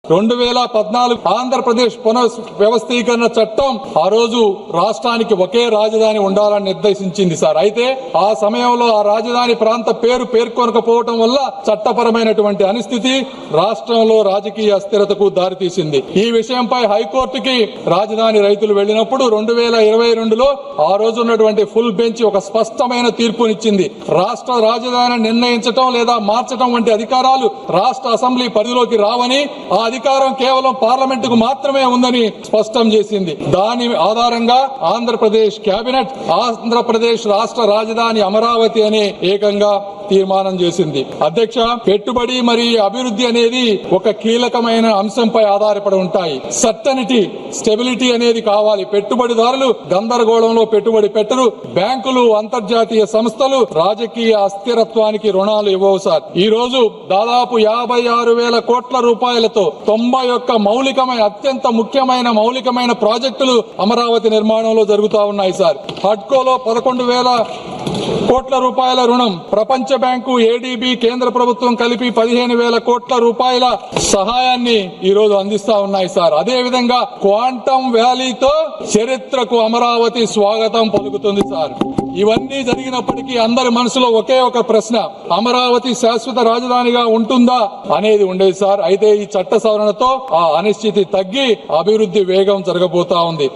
2014 ఆంధ్రప్రదేశ్ పునర్వ్యవస్థీకరణ చట్టం ఆ రోజు రాష్ట్రానికి ఒకే రాజధాని ఉండాలని నిర్దేశించింది సార్. అయితే ఆ సమయంలో ఆ రాజధాని ప్రాంత పేరు పేర్కొనకపోవడం వల్ల చట్టపరమైనటువంటి అనిస్థితి రాష్ట్రంలో రాజకీయ అస్థిరతకు దారితీసింది. ఈ విషయంపై హైకోర్టుకి రాజధాని రైతులు వెళ్లినప్పుడు 2022లో ఆ రోజు ఉన్నటువంటి ఫుల్ బెంచ్ ఒక స్పష్టమైన తీర్పునిచ్చింది. రాష్ట్ర రాజధాని నిర్ణయించడం లేదా మార్చడం వంటి అధికారాలు రాష్ట్ర అసెంబ్లీ పరిధిలోకి రావని, ఆ అధికారం కేవలం పార్లమెంటుకు మాత్రమే ఉందని స్పష్టం చేసింది. దాని ఆధారంగా ఆంధ్రప్రదేశ్ కేబినెట్ ఆంధ్రప్రదేశ్ రాష్ట్ర రాజధాని అమరావతి అనే ఏకంగా తీర్మానం చేసింది. అధ్యక్ష, పెట్టుబడి మరియు అభివృద్ధి అనేది ఒక కీలకమైన అంశంపై ఆధారపడి ఉంటాయి. సర్టనిటీ, స్టెబిలిటీ అనేది కావాలి. పెట్టుబడిదారులు గందరగోళంలో పెట్టుబడి పెట్టరు. బ్యాంకులు, అంతర్జాతీయ సంస్థలు రాజకీయ అస్థిరత్వానికి రుణాలు ఇవ్వవు సార్. ఈ రోజు దాదాపు 56,000 కోట్ల రూపాయలతో 91 అత్యంత ముఖ్యమైన మౌలికమైన ప్రాజెక్టులు అమరావతి నిర్మాణంలో జరుగుతూ ఉన్నాయి సార్. హడ్కోలో 11,000 కోట్ల రూపాయల రుణం, ప్రపంచ బ్యాంకు, ఏడీబీ, కేంద్ర ప్రభుత్వం కలిపి 15,000 కోట్ల రూపాయల సహాయాన్ని ఈ రోజు అందిస్తా ఉన్నాయి సార్. అదే విధంగా క్వాంటమ్ వ్యాలీతో చరిత్రకు అమరావతి స్వాగతం పలుకుతుంది సార్. ఇవన్నీ జరిగినప్పటికీ అందరి మనసులో ఒకే ఒక ప్రశ్న, అమరావతి శాశ్వత రాజధానిగా ఉంటుందా అనేది ఉండేది సార్. అయితే ఈ చట్ట సవరణతో ఆ అనిశ్చితి తగ్గి అభివృద్ధి వేగం జరగబోతా ఉంది.